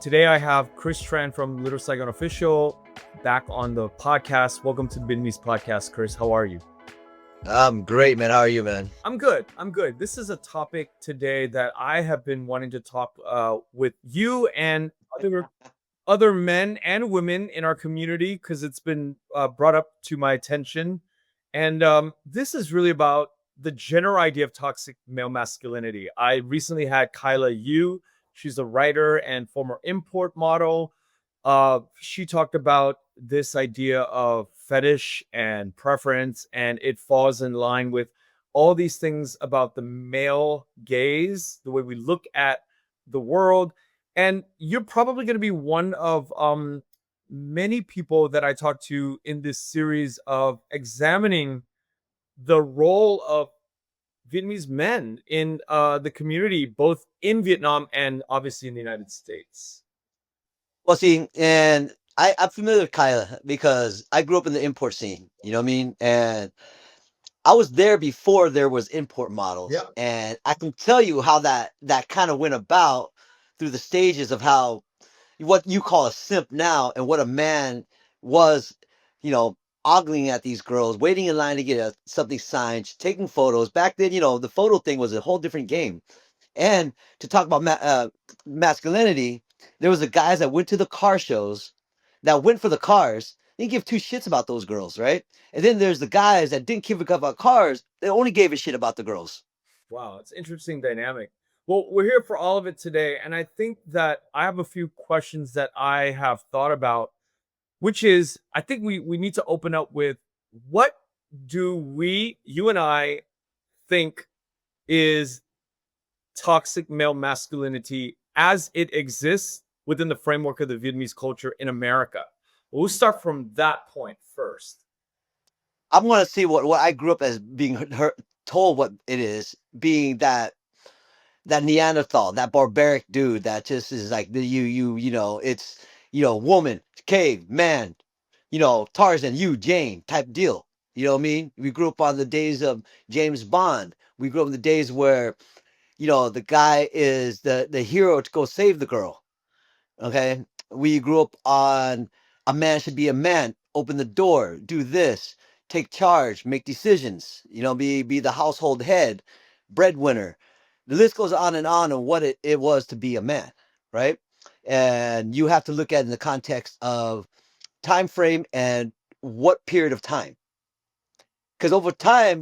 Today I have Chris Tran from Little Saigon Official back on the podcast. Welcome to the Vietnamese podcast, Chris. How are you? I'm great, man. How are you, man? I'm good. I'm good. This is a topic today that I have been wanting to talk with you and other men and women in our community because it's been brought up to my attention. And this is really about the general idea of toxic male masculinity. I recently had Kyla Yu. She's a writer and former import model. She talked about this idea of fetish and preference, and it falls in line with all these things about the male gaze, the way we look at the world. And you're probably going to be one of many people that I talk to in this series of examining the role of Vietnamese men in the community, both in Vietnam and obviously in the United States. Well, see, and I'm familiar with Kyla because I grew up in the import scene. You know what I mean? And I was there before there was import models, Yeah. and I can tell you how that kind of went about through the stages of how what you call a simp now and what a man was, you know, ogling at these girls, waiting in line to get something signed, taking photos. Back then, the photo thing was a whole different game. And to talk about masculinity, there was the guys that went to the car shows, that went for the cars. They didn't give two shits about those girls, right? And then there's the guys that didn't give a fuck about cars. They only gave a shit about the girls. Wow, it's an interesting dynamic. Well, we're here for all of it today, and I think that I have a few questions that I have thought about, which is I think we need to open up with what do you and I, think is toxic male masculinity as it exists within the framework of the Vietnamese culture in America? We'll start from that point first. I'm gonna see what I grew up as being told what it is, being that Neanderthal, that barbaric dude that just is like it's woman, cave, man, Tarzan, you, Jane type deal. You know what I mean? We grew up on the days of James Bond. We grew up in the days where, the guy is the hero to go save the girl. Okay. We grew up on a man should be a man, open the door, do this, take charge, make decisions, be the household head, breadwinner. The list goes on what it was to be a man, right? And you have to look at it in the context of time frame and what period of time. Because over time,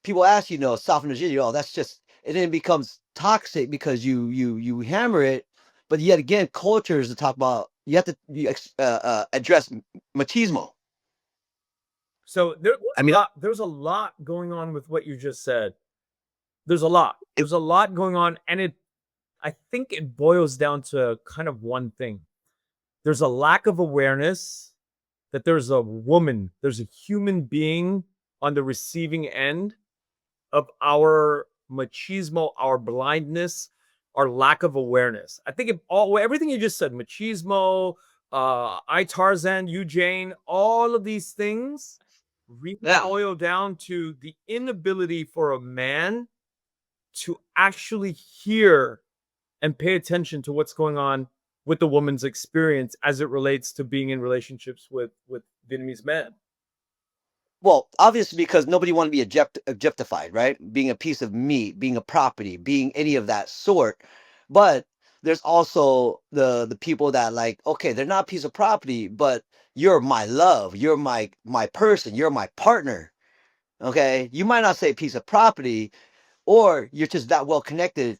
people ask soften the gender, oh, that's just, and then it becomes toxic because you hammer it. But yet again, cultures to talk about, you have to address machismo. So I mean, there's a lot going on with what you just said. There's a lot. it, There's a lot going on, and I think it boils down to kind of one thing. There's a lack of awareness that there's a human being on the receiving end of our machismo, our blindness, our lack of awareness. I think everything you just said, machismo, I Tarzan, you Jane, all of these things really yeah. boil down to the inability for a man to actually hear and pay attention to what's going on with the woman's experience as it relates to being in relationships with Vietnamese men. Well, obviously, because nobody want to be objectified, right? Being a piece of meat, being a property, being any of that sort. But there's also the people that like, okay, they're not a piece of property, but you're my love, you're my person, you're my partner. Okay, you might not say piece of property, or you're just that well connected.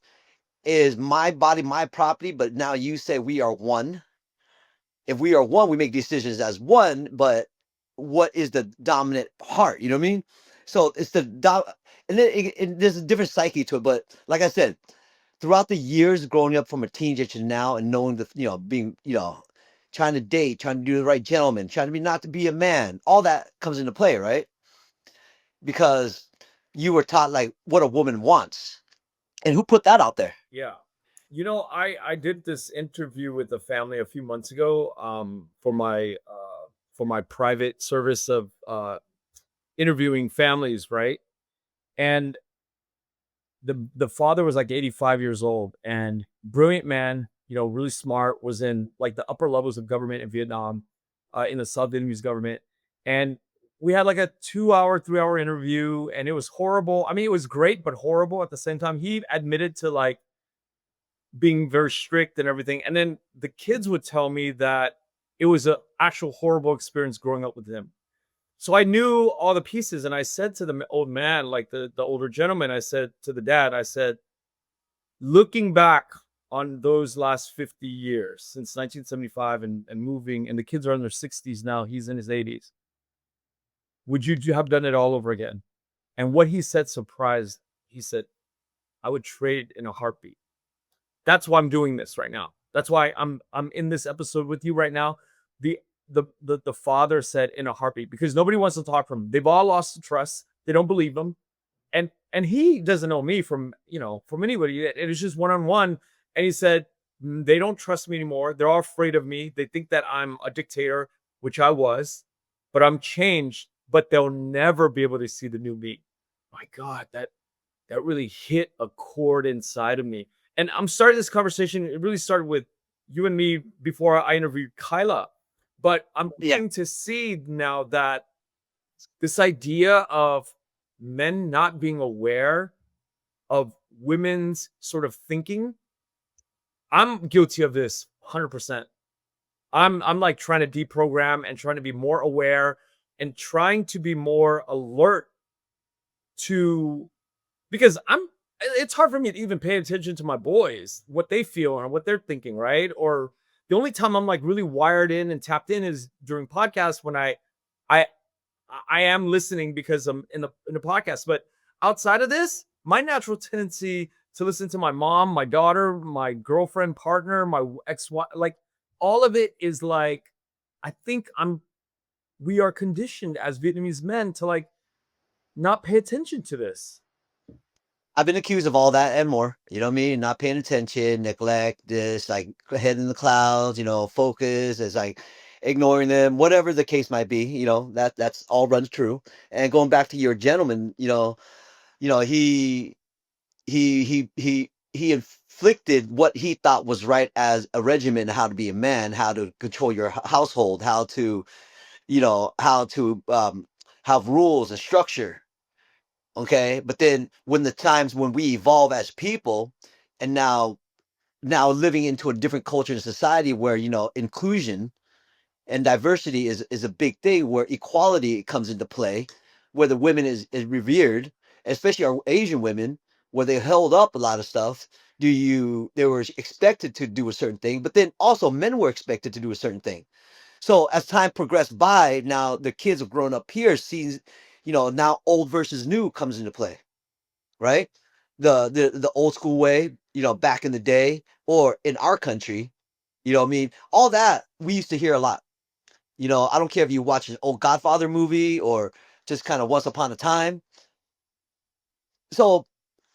Is my body my property? But now you say we are one. If we are one, we make decisions as one, but what is the dominant part? You know what I mean? So it's and then there's a different psyche to it. But like I said, throughout the years growing up from a teenager to now and knowing being, trying to date, trying to do the right gentleman, trying to be not to be a man, all that comes into play, right? Because you were taught like what a woman wants. And who put that out there? Yeah. I did this interview with a family a few months ago for my private service of interviewing families, right? And the father was like 85 years old and brilliant man, really smart, was in like the upper levels of government in Vietnam, in the South Vietnamese government. And we had like a 2 hour, 3 hour interview, and it was horrible. I mean, it was great, but horrible at the same time. He admitted to like being very strict and everything. And then the kids would tell me that it was a actual horrible experience growing up with him. So I knew all the pieces, and I said to the old man, like the older gentleman, I said to the dad, I said, looking back on those last 50 years since 1975 and moving, and the kids are in their 60s now, he's in his 80s. Would you have done it all over again? And what he said surprised. He said, I would trade in a heartbeat. That's why I'm doing this right now. That's why I'm in this episode with you right now. The the father said in a heartbeat, because nobody wants to talk from him. They've all lost the trust. They don't believe him. And he doesn't know me from, from anybody. It was just one on one. And he said, they don't trust me anymore. They're all afraid of me. They think that I'm a dictator, which I was, but I'm changed, but they'll never be able to see the new me. My God, that really hit a chord inside of me. And I'm starting this conversation. It really started with you and me before I interviewed Kyla. But I'm Yeah. beginning to see now that this idea of men not being aware of women's sort of thinking, I'm guilty of this 100%. I'm like trying to deprogram and trying to be more aware and trying to be more alert to, because it's hard for me to even pay attention to my boys, what they feel or what they're thinking, right? Or the only time I'm like really wired in and tapped in is during podcasts when I I am listening because I'm in the podcast. But outside of this, my natural tendency to listen to my mom, my daughter, my girlfriend, partner, my ex-wife, like all of it is like, I think we are conditioned as Vietnamese men to like not pay attention to this. I've been accused of all that and more. You know what I mean? Not paying attention, neglect, this, like head in the clouds, focus is like ignoring them, whatever the case might be, that's all runs true. And going back to your gentleman, he inflicted what he thought was right as a regimen, how to be a man, how to control your household, how to have rules and structure. Okay, but then when the times when we evolve as people, and now living into a different culture and society where inclusion and diversity is a big thing, where equality comes into play, where the women is revered, especially our Asian women, where they held up a lot of stuff. They were expected to do a certain thing, but then also men were expected to do a certain thing. So as time progressed by, now the kids have grown up here, sees, now old versus new comes into play, right? The old school way, back in the day, or in our country, what I mean? All that we used to hear a lot. I don't care if you watch an old Godfather movie or just kind of Once Upon a Time. So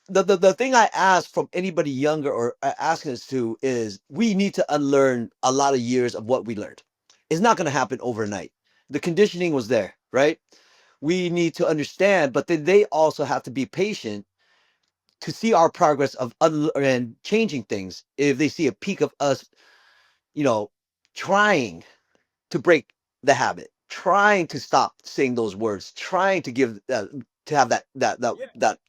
the thing I ask from anybody younger or asking us to is, we need to unlearn a lot of years of what we learned. It's not going to happen overnight. The conditioning was there, right? We need to understand, but then they also have to be patient to see our progress of and changing things. If they see a peak of us, you know, trying to break the habit, trying to stop saying those words, trying to give to have that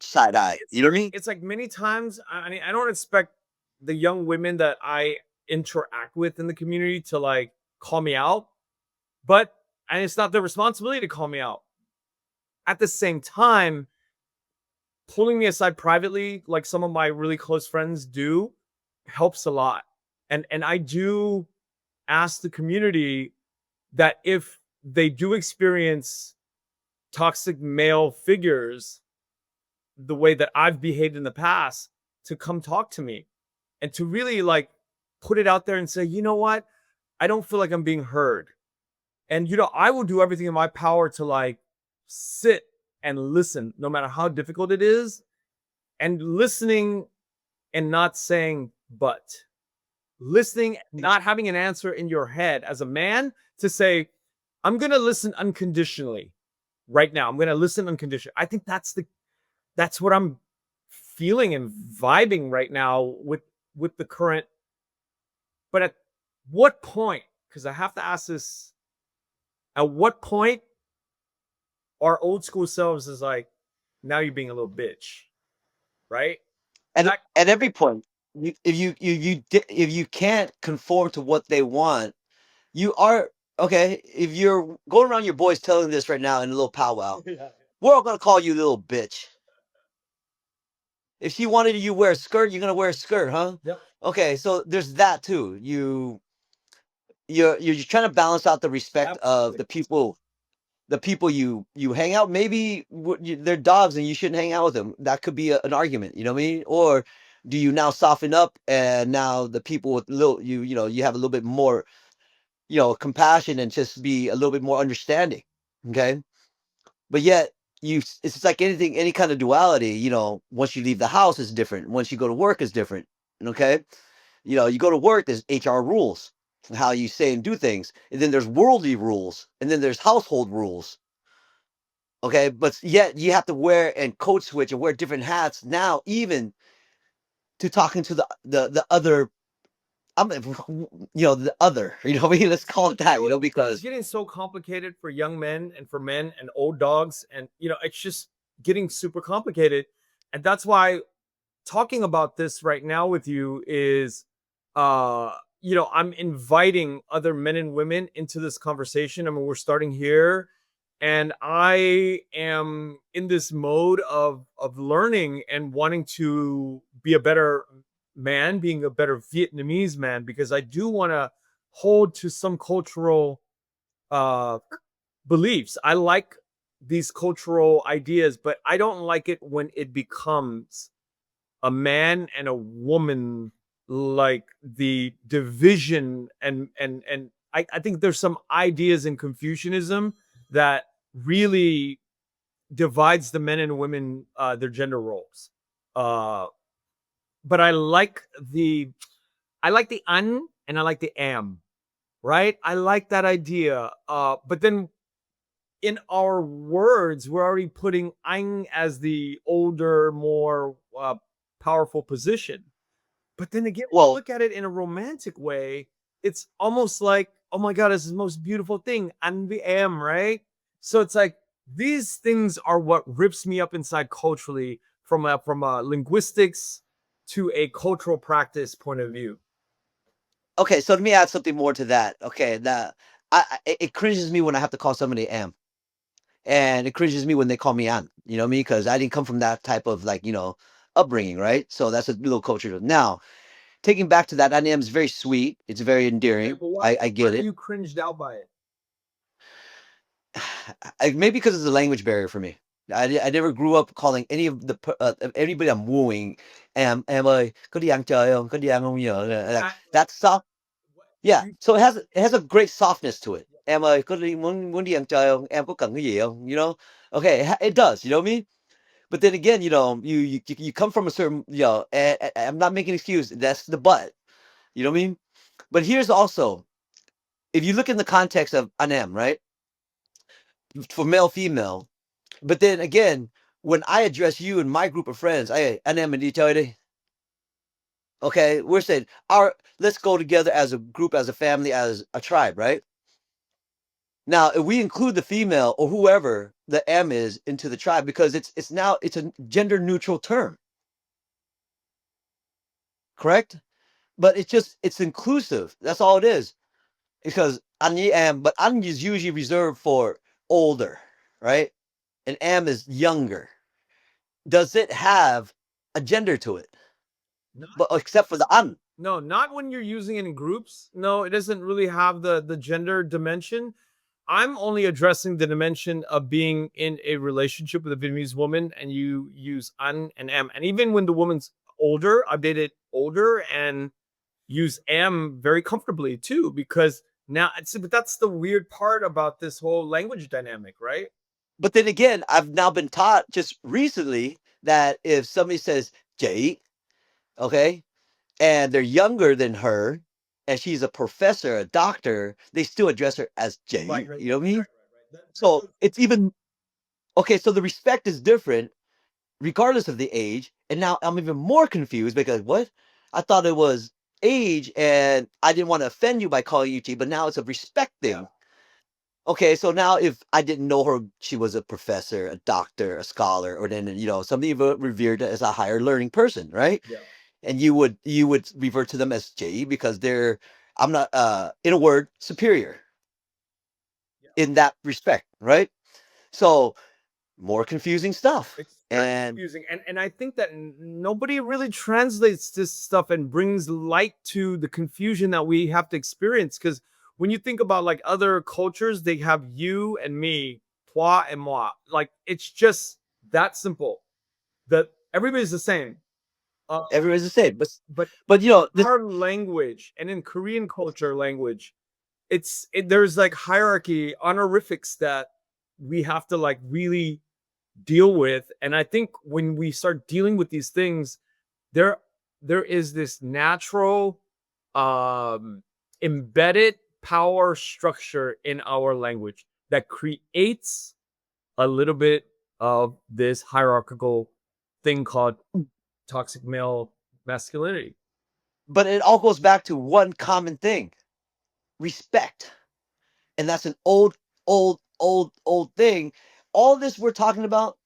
side eye. You know what I mean? It's like many times, I mean, I don't expect the young women that I interact with in the community to like call me out, but and it's not their responsibility to call me out. At the same time, pulling me aside privately, like some of my really close friends do, helps a lot. And I do ask the community that if they do experience toxic male figures the way that I've behaved in the past, to come talk to me and to really like put it out there and say, you know what? I don't feel like I'm being heard. And I will do everything in my power to like sit and listen, no matter how difficult it is, and listening and not saying but. Listening, not having an answer in your head as a man to say, I'm going to listen unconditionally right now. I'm going to listen unconditionally. I think that's what I'm feeling and vibing right now with the current But at what point, because I have to ask this, at what point our old school selves is like, now you're being a little bitch, right? And That at every point, if you can't conform to what they want, you are okay. If you're going around your boys telling this right now in a little powwow, yeah. we're all gonna call you little bitch. If she wanted you to wear a skirt, you're gonna wear a skirt, huh? Yep. Okay, so there's that too. You're trying to balance out the respect of Absolutely. the people you hang out. Maybe they're dogs and you shouldn't hang out with them. That could be an argument. You know what I mean? Or do you now soften up and now the people with little you know you have a little bit more compassion and just be a little bit more understanding. Okay, but yet it's just like anything, any kind of duality. Once you leave the house is different. Once you go to work is different. Okay, you go to work, there's HR rules, how you say and do things, and then there's worldly rules, and then there's household rules. Okay, but yet you have to wear and code switch and wear different hats now, even to talking to the other. The other. What I mean? Let's call it that. It's Because getting so complicated for young men and for men and old dogs. And, it's just getting super complicated. And that's why talking about this right now with you is, I'm inviting other men and women into this conversation. I mean, we're starting here. And I am in this mode of learning and wanting to be a better man, being a better Vietnamese man, because I do want to hold to some cultural uh beliefs. I like these cultural ideas, but I don't like it when it becomes a man and a woman, like the division. And I think there's some ideas in Confucianism that really divides the men and women, their gender roles. uh but I like the un and I like the am, right? I like that idea. But then in our words, we're already putting ang as the older, more powerful position. But then again, when you well, look at it in a romantic way, it's almost like, oh my God, this is the most beautiful thing. And the am, right? So it's like these things are what rips me up inside culturally from a linguistics to a cultural practice point of view. okay. So let me add something more to that. Okay, that it cringes me when I have to call somebody am, and it cringes me when they call me an. You know what I mean? Because I didn't come from that type of upbringing, right? So that's a little culture. Now, taking back to that, I am is very sweet. It's very Okay, endearing. but I why get are it. you cringed out by it? Maybe because it's a language barrier for me. I never grew up calling any of anybody I'm wooing, em ơi, có đi ăn chơi không? Có đi ăn không nhở? Like I, that's soft. what, Yeah, you, so it has a great softness to it. Em ơi, có đi muốn muốn đi ăn chơi không? Em có cần cái gì không? Okay, it does. You know what I mean? But then again, you come from a certain, and I'm not making an excuse. That's the but. You know what I mean? But here's also, if you look in the context of anem, right? For male, female. But then again, when I address you and my group of friends, hey, anem and detail, okay, we're saying let's go together as a group, as a family, as a tribe, right? Now, if we include the female or whoever the M is into the tribe, because it's a gender neutral term, correct? But it's inclusive. That's all it is. Because Anyi Am, but An is usually reserved for older, right? And Am is younger. Does it have a gender to it? not But except for the An. No, not when you're using it in groups. No, it doesn't really have the gender dimension. I'm only addressing the dimension of being in a relationship with a Vietnamese woman, and you use an and am. And even when the woman's older, I've dated older and use am very comfortably too, because now it's but that's the weird part about this whole language dynamic, right? But then again, I've now been taught just recently that if somebody says Jay, okay, and they're younger than her, and she's a professor, a doctor, they still address her as Right, Jay. right, You know what I mean? right. So it's even okay. So the respect is different regardless of the age. And now I'm even more confused because what? I thought it was. age, and I didn't want to offend you by calling you T, but now it's a respect Yeah. thing. Okay, so now if I didn't know her, she was a professor, a doctor, a scholar, or then somebody revered as a higher learning person, right? Yeah. And you would revert to them as JE because they're, I'm not, in a word, superior Yeah. in that respect, right? So more confusing stuff. It's very And confusing, and I think that nobody really translates this stuff and brings light to the confusion that we have to experience. Because when you think about like other cultures, they have you and me, toi and moi. Like it's just that simple. That everybody's the same. Uh, everyone's the same, but but this. our language and in Korean culture language, there's like hierarchy, honorifics that we have to like really deal with. And I think when we start dealing with these things, there there is this natural um embedded power structure in our language that creates a little bit of this hierarchical thing called toxic male masculinity. But it all goes back to one common thing: respect. And that's an old thing. All this we're talking about,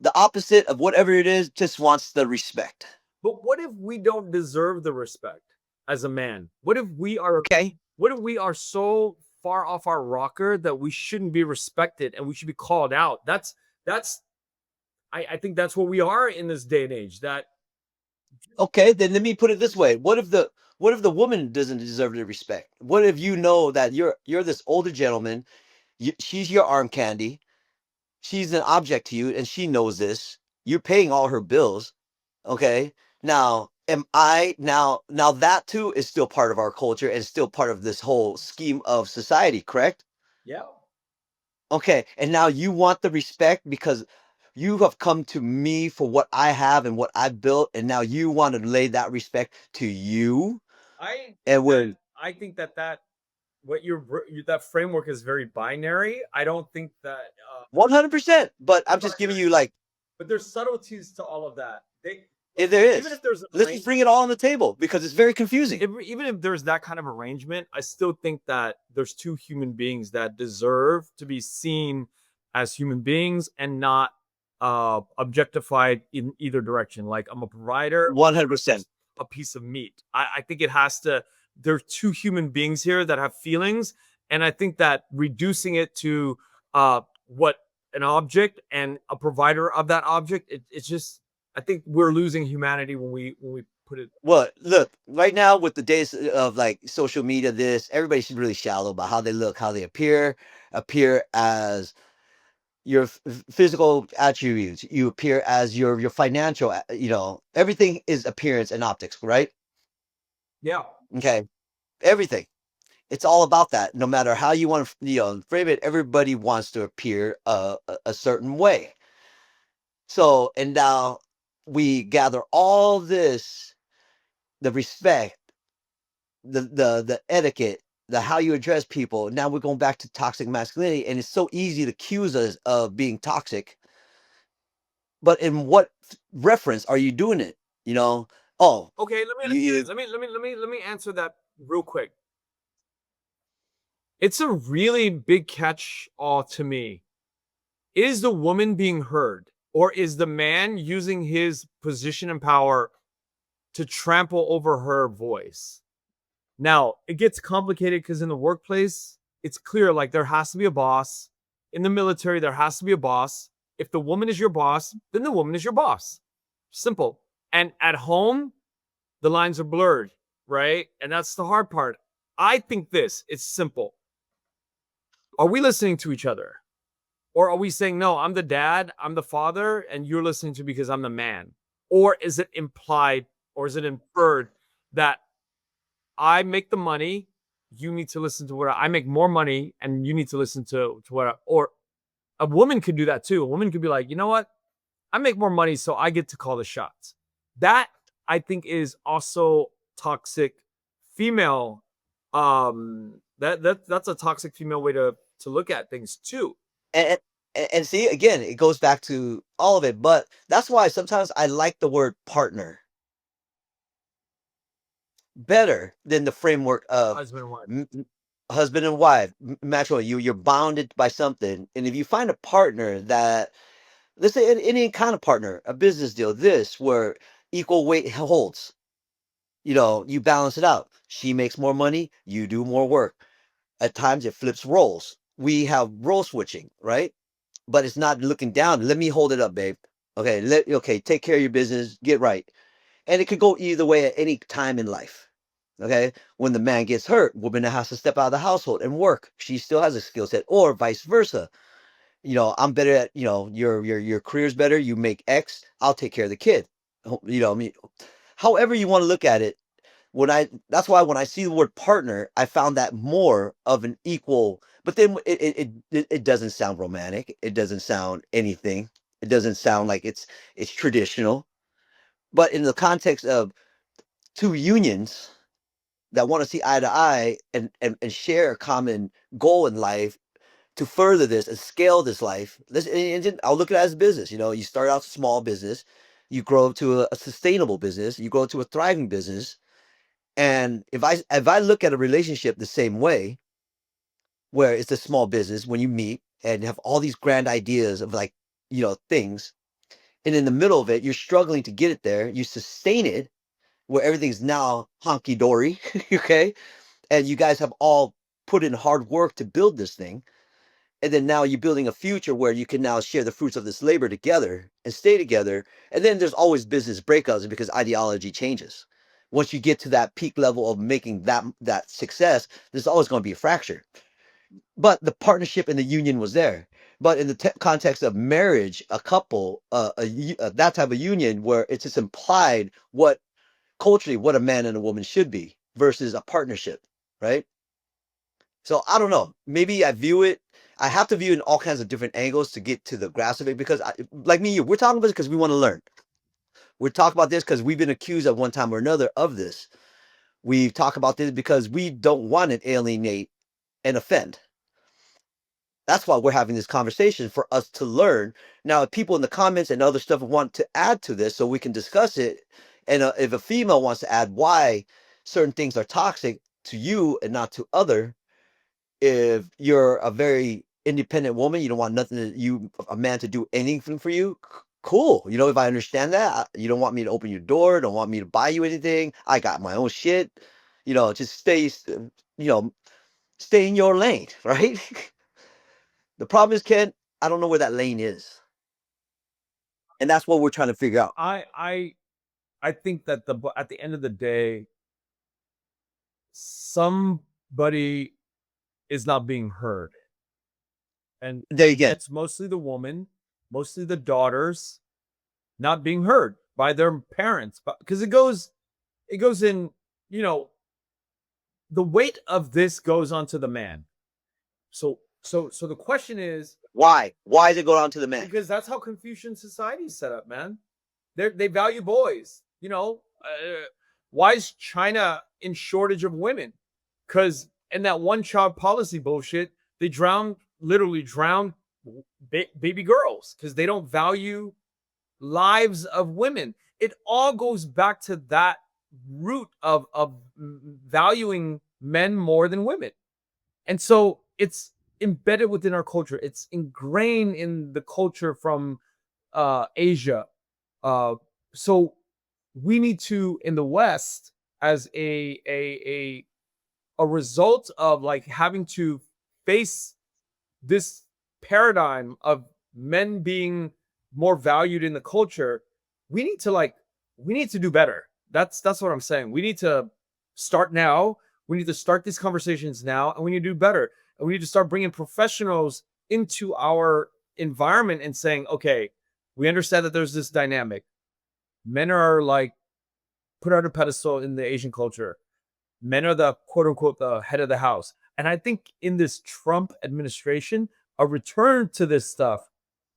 the opposite of whatever it is, just wants the respect. But what if we don't deserve the respect as a man? Okay. What if we are so far off our rocker that we shouldn't be respected and we should be called out? That's I think that's what we are in this day and age. That Okay, then let me put it this way. What if the woman doesn't deserve the respect? What if you know that you're this older gentleman, she's your arm candy, she's an object to you, and she knows this. You're paying all her bills. Okay. Now, am I now that too is still part of our culture and still part of this whole scheme of society, correct? yeah. Okay. And now you want the respect because you have come to me for what I have and what I built, and now you want to lay that respect to you. I And when I think that what that framework is very binary. I don't think that 100%, but I'm just giving you like, but there's subtleties to all of that. They if there even is, if there's an let's just bring it all on the table because it's very confusing. even if there's that kind of arrangement, I still think that there's two human beings that deserve to be seen as human beings and not objectified in either direction. Like I'm a provider, 100%. a piece of meat. I think it has to. There's two human beings here that have feelings, and I think that reducing it to what an object and a provider of that object, it's just. I think we're losing humanity when we put it. Well, look, right now with the days of like social media, everybody's really shallow about how they look, how they appear as your physical attributes. You appear as your financial, everything is appearance and optics, right? Yeah. Okay, everything. It's all about that. No matter how you want to, frame it, everybody wants to appear a certain way. So, and now we gather all this, the respect, the etiquette, the how you address people. Now we're going back to toxic masculinity, and it's so easy to accuse us of being toxic. But in what reference are you doing it? You know, oh, Okay, let me you let me answer that real quick. It's a really big catch all to me. Is the woman being heard, or is the man using his position and power to trample over her voice? Now, it gets complicated because in the workplace, it's clear like there has to be a boss. In the military, there has to be a boss. If the woman is your boss, then the woman is your boss. Simple. And at home, the lines are blurred, right? And that's the hard part. I think it's simple. Are we listening to each other? Or are we saying, no, I'm the dad, I'm the father, and you're listening to me because I'm the man? Or is it implied or is it inferred that I make the money, you need to listen to what I make more money, and you need to listen to what or a woman could do that too. A woman could be like, you know what? I make more money, so I get to call the shots. That I think is also toxic female. That's a toxic female way to look at things too. and, and see again, it goes back to all of it. But that's why sometimes I like the word partner. better than the framework of husband and wife. husband and wife, matrimony. You're bounded by something, and if you find a partner that, let's say any kind of partner, a business deal, this where equal weight holds, you balance it out. She makes more money, you do more work. At times it flips roles. We have role switching, right? But it's not looking down. Let me hold it up, babe. Okay, okay, take care of your business, get right. And it could go either way at any time in life. Okay, when the man gets hurt, woman has to step out of the household and work. She still has a skill set, or vice versa. I'm better at, your career's better. You make X, I'll take care of the kid. I mean, however you want to look at it. That's why when I see the word partner, I found that more of an equal. But then it doesn't sound romantic. It doesn't sound anything. It doesn't sound like it's traditional. But in the context of two unions that want to see eye to eye and share a common goal in life to further this and scale this life. I'll look at it as a business. You start out small business, you grow to a sustainable business, you grow to a thriving business. And if I look at a relationship the same way, where it's a small business when you meet and have all these grand ideas of like, things, and in the middle of it, you're struggling to get it there, you sustain it where everything's now honky dory, okay? And you guys have all put in hard work to build this thing. And then now you're building a future where you can now share the fruits of this labor together and stay together. And then there's always business breakouts because ideology changes. Once you get to that peak level of making that success, there's always going to be a fracture. But the partnership and the union was there. But in the context of marriage, a couple, that type of union where it's just implied what culturally what a man and a woman should be versus a partnership, right? So I don't know. Maybe I have to view it in all kinds of different angles to get to the grasp of it because, like me and you, we're talking about this because we want to learn. We're talking about this because we've been accused at one time or another of this. We talk about this because we don't want to alienate and offend. That's why we're having this conversation for us to learn. Now, if people in the comments and other stuff want to add to this so we can discuss it, and if a female wants to add why certain things are toxic to you and not to other, if you're a very independent woman, you don't want nothing a man to do anything for you. Cool. If I understand that, you don't want me to open your door, don't want me to buy you anything. I got my own shit. Just stay in your lane, right? The problem is, Ken, I don't know where that lane is, and that's what we're trying to figure out. I think that at the end of the day, somebody is not being heard, and There again, it's mostly the woman, mostly the daughters, not being heard by their parents, but because it goes in, you know, the weight of this goes onto the man. So the question is, why? Why does it go down to the man? because that's how Confucian society is set up, man. They value boys. Why is China in shortage of women? Because in that one child policy bullshit, they literally drown baby girls because they don't value lives of women. It all goes back to that root of valuing men more than women. And so it's embedded within our culture. It's ingrained in the culture from Asia. Uh, so we need to, in the West, as a result of like having to face this paradigm of men being more valued in the culture, we need to do better. That's what I'm saying. We need to start now. We need to start these conversations now, and we need to do better. And we need to start bringing professionals into our environment and saying, okay, we understand that there's this dynamic. Men are like put on a pedestal in the Asian culture. Men are the quote unquote the head of the house. And I think in this Trump administration, a return to this stuff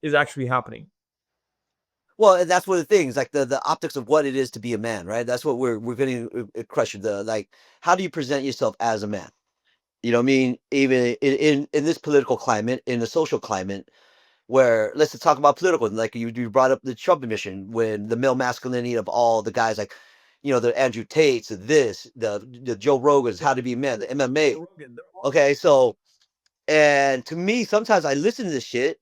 is actually happening. Well, and that's one of the things, like the optics of what it is to be a man, right? That's what we're getting crushed. The like, how do you present yourself as a man? You know what I mean? Even in this political climate, in the social climate, where let's just talk about political, like you brought up the Trump admission when the male masculinity of all the guys, like, the Andrew Tates, the Joe Rogans, How to Be a Man, the MMA. Rogan, they're all Okay, so and to me, sometimes I listen to this shit,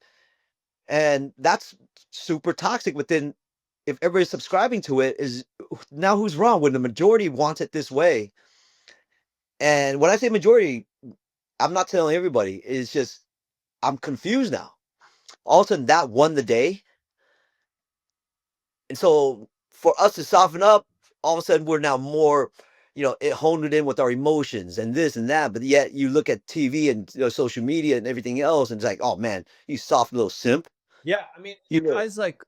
and that's super toxic. But then, if everybody's subscribing to it, is now who's wrong when the majority wants it this way? And when I say majority, I'm not telling everybody. It's just I'm confused now. All of a sudden, that won the day, and so for us to soften up, all of a sudden we're now more, it honed it in with our emotions and this and that. But yet you look at TV and social media and everything else, and it's like, oh man, you soft little simp. yeah. I mean, You know, guys like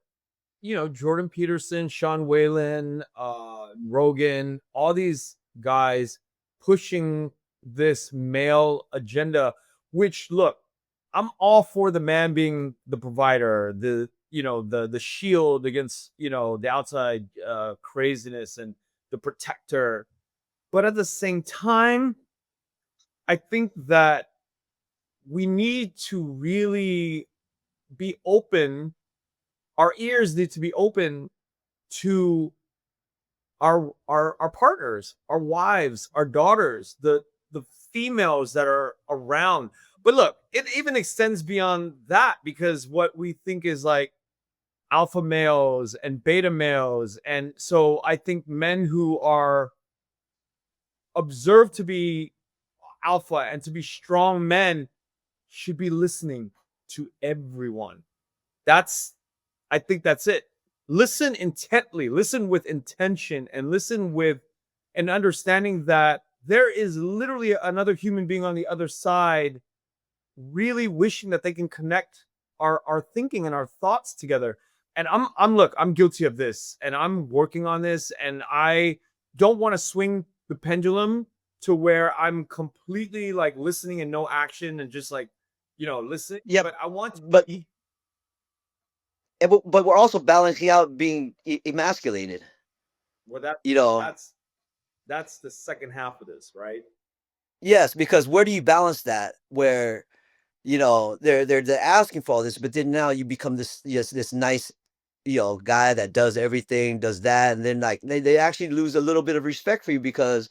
Jordan Peterson, Sean Whalen, Rogan, all these guys pushing this male agenda, which look, I'm all for the man being the provider, the shield against, the outside craziness and the protector. But at the same time, I think that we need to really be open. Our ears need to be open to our partners, our wives, our daughters, the females that are around. But look, it even extends beyond that, because what we think is like alpha males and beta males. And so I think men who are observed to be alpha and to be strong men should be listening to everyone. That's I think that's it. Listen intently, listen with intention, and listen with an understanding that there is literally another human being on the other side, really wishing that they can connect our thinking and our thoughts together. And I'm guilty of this, and I'm working on this, and I don't want to swing the pendulum to where I'm completely like listening and no action and just like, listening, yeah, but I want to but be. but we're also balancing out being emasculated. Well, that You know, that's that's the second half of this, right? yes, because where do you balance that? Where they're asking for all this, but then now you become this, yes, this nice, guy that does everything, does that, and then like they actually lose a little bit of respect for you because,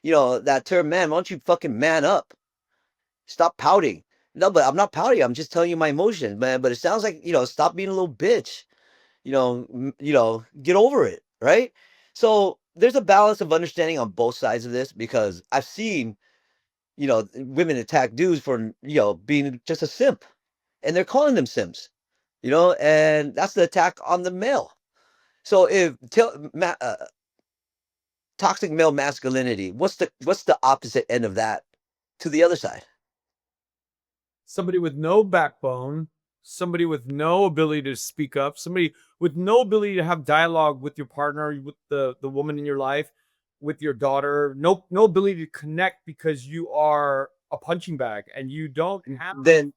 that term man, why don't you fucking man up? Stop pouting. No, but I'm not pouting. I'm just telling you my emotions, man. But it sounds like, stop being a little bitch. Get over it, right? So there's a balance of understanding on both sides of this because I've seen, women attack dudes for, being just a simp, and they're calling them simps, and that's the attack on the male. So if toxic male masculinity, what's the opposite end of that to the other side? Somebody with no backbone, somebody with no ability to speak up, somebody with no ability to have dialogue with your partner, with the woman in your life, with your daughter, no ability to connect because you are a punching bag and Then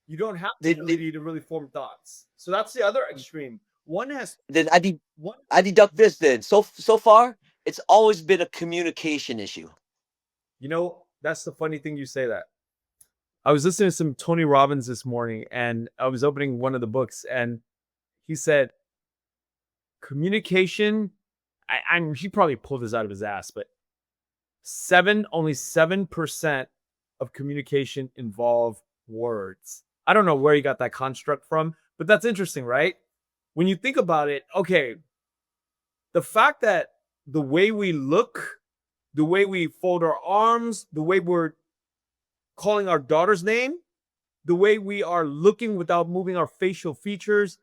you don't have the then then, ability to really form thoughts. So that's the other extreme. One has then one I deduct this then. So far, it's always been a communication issue. that's the funny thing you say that. I was listening to some Tony Robbins this morning, and I was opening one of the books, and he said communication. He probably pulled this out of his ass, but only 7% of communication involve words. I don't know where he got that construct from, but that's interesting, right? When you think about it, okay, the fact that the way we look, the way we fold our arms, the way we're calling our daughter's name, the way we are looking without moving our facial features,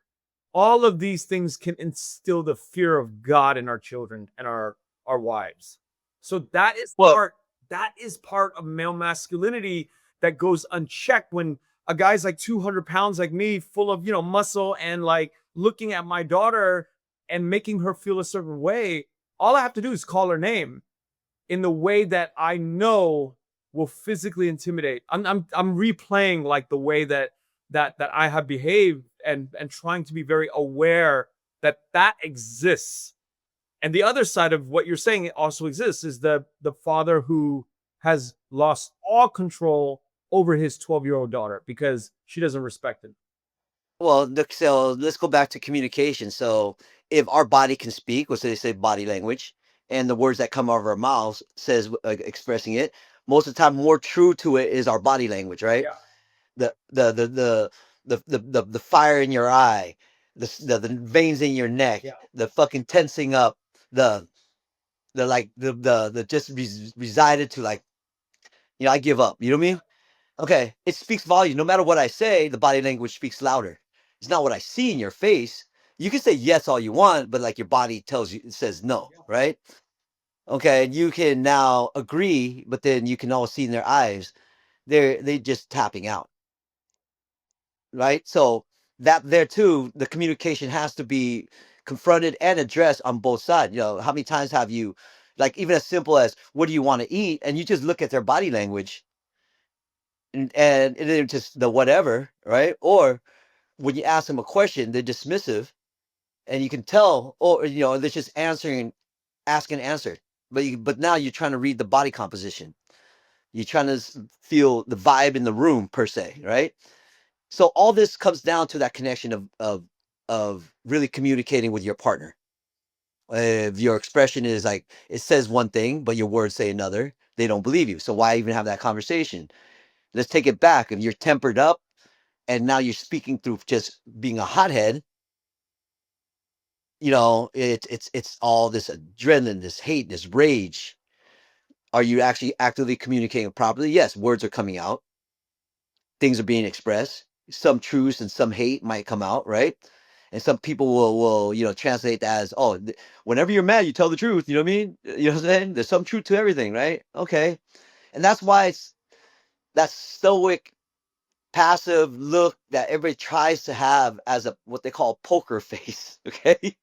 all of these things can instill the fear of God in our children and our wives. So Well, that is part of male masculinity that goes unchecked when a guy's like 200 pounds like me, full of muscle, and like looking at my daughter and making her feel a certain way. All I have to do is call her name in the way that I know will physically intimidate. I'm replaying like the way that I have behaved, and trying to be very aware that that exists. And the other side of what you're saying also exists is the father who has lost all control over his 12-year-old daughter because she doesn't respect him. well, so let's go back to communication. So if our body can speak, what they say, body language, and the words that come out of our mouths says expressing it. Most of the time, more true to it is our body language, right? Yeah. The fire in your eye, the veins in your neck, Yeah. the fucking tensing up, the the just resided to like, I give up. You know what I mean? Okay, it speaks volume. No matter what I say, the body language speaks louder. It's not what I see in your face. You can say yes all you want, but like your body tells you, it says no, Yeah. right? Okay, and you can now agree, but then you can all see in their eyes, they just tapping out, right? So that there too, the communication has to be confronted and addressed on both sides. How many times have you, like even as simple as what do you want to eat, and you just look at their body language and then just the whatever, right? Or when you ask them a question, they're dismissive, and you can tell, or they're just answering, ask and answer. But now you're trying to read the body composition. You're trying to feel the vibe in the room per se, right? So all this comes down to that connection of really communicating with your partner. If your expression is like it says one thing, but your words say another, they don't believe you. So why even have that conversation? Let's take it back. If you're tempered up and now you're speaking through just being a hothead, it's all this adrenaline, this hate, this rage. Are you actually actively communicating properly? Yes, words are coming out, things are being expressed. Some truths and some hate might come out, right? And some people will translate that as, oh, whenever you're mad, you tell the truth. You know what I mean? You know what I'm saying? There's some truth to everything, right? Okay, and that's why it's that stoic, passive look that everybody tries to have as a what they call poker face. Okay,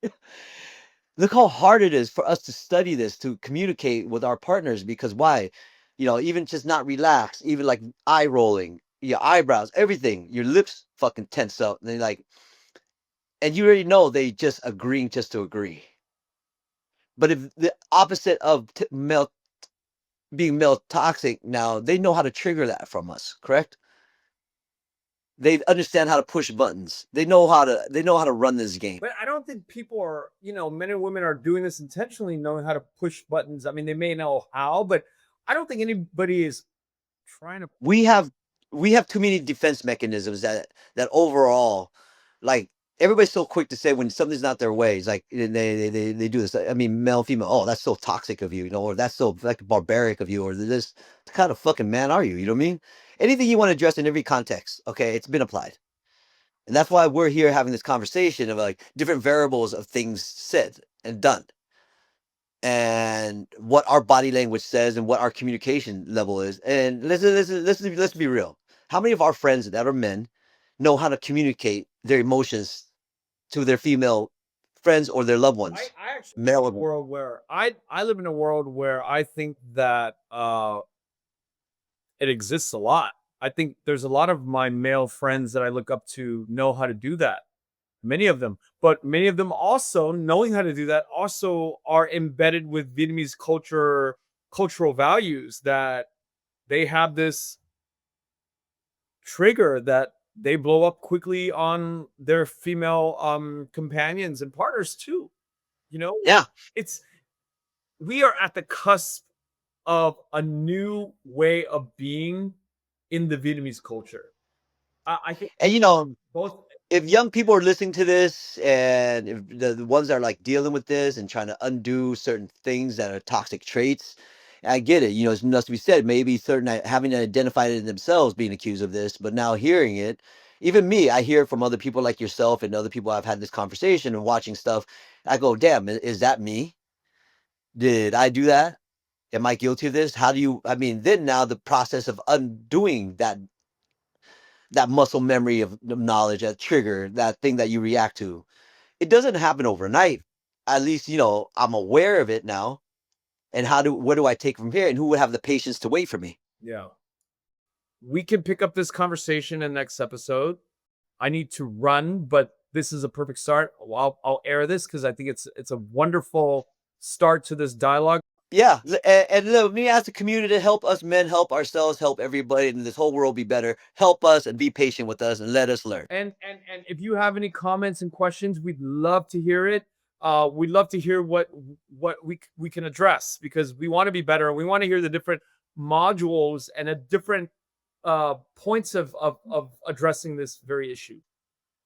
look how hard it is for us to study this, to communicate with our partners, because why? Even just not relax, even like eye rolling, your eyebrows, everything, your lips fucking tense up. And they like, and you already know they just agreeing just to agree. But if the opposite of male being male toxic, now they know how to trigger that from us, correct? They understand how to push buttons. They know how to run this game. But I don't think people are, men and women are doing this intentionally, knowing how to push buttons. I mean, they may know how, but I don't think anybody is trying to. we have we have too many defense mechanisms that overall, like, everybody's so quick to say when something's not their way. It's like they do this. I mean, male, female. Oh, that's so toxic of you, or that's so like barbaric of you, or this kind of fucking man are you? You know what I mean? Anything you want to address in every context, okay, it's been applied, and that's why we're here having this conversation of like different variables of things said and done, and what our body language says and what our communication level is. And let's be real. How many of our friends that are men know how to communicate their emotions to their female friends or their loved I, ones? I actually Male. live in a world where I live in a world where I think that it exists a lot. I think there's a lot of my male friends that I look up to know how to do that. Many of them, but many of them also knowing how to do that also are embedded with Vietnamese cultural values that they have this trigger that they blow up quickly on their female companions and partners too. You know, Yeah. it's we are at the cusp of a new way of being in the Vietnamese culture. I think And both. if young people are listening to this, and if the ones that are like dealing with this and trying to undo certain things that are toxic traits, I get it. It's must be said. Maybe certain having identified it themselves being accused of this, but now hearing it, even me, I hear it from other people like yourself and other people I've had this conversation and watching stuff. I go, damn, is that me? Did I do that? Am I guilty of this? How do you? I mean, then now the process of undoing that muscle memory of knowledge, that trigger, that thing that you react to, it doesn't happen overnight. At least, I'm aware of it now. And what do I take from here? And who would have the patience to wait for me? Yeah. We can pick up this conversation in the next episode. I need to run, but this is a perfect start. I'll air this because I think it's a wonderful start to this dialogue. Yeah. And let me ask the community to help us men, help ourselves, help everybody, and this whole world be better. Help us and be patient with us and let us learn. And if you have any comments and questions, we'd love to hear it. We'd love to hear what we can address, because we want to be better. We want to hear the different modules and a different points of addressing this very issue.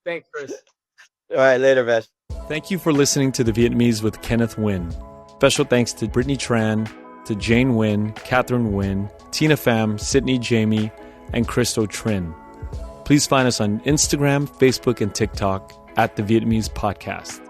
Thanks, Chris. All right, later, man. Thank you for listening to The Vietnamese with Kenneth Nguyen. Special thanks to Brittany Tran, to Jane Nguyen, Catherine Nguyen, Tina Pham, Sydney Jamie, and Christo Trin. Please find us on Instagram, Facebook, and TikTok at The Vietnamese Podcast.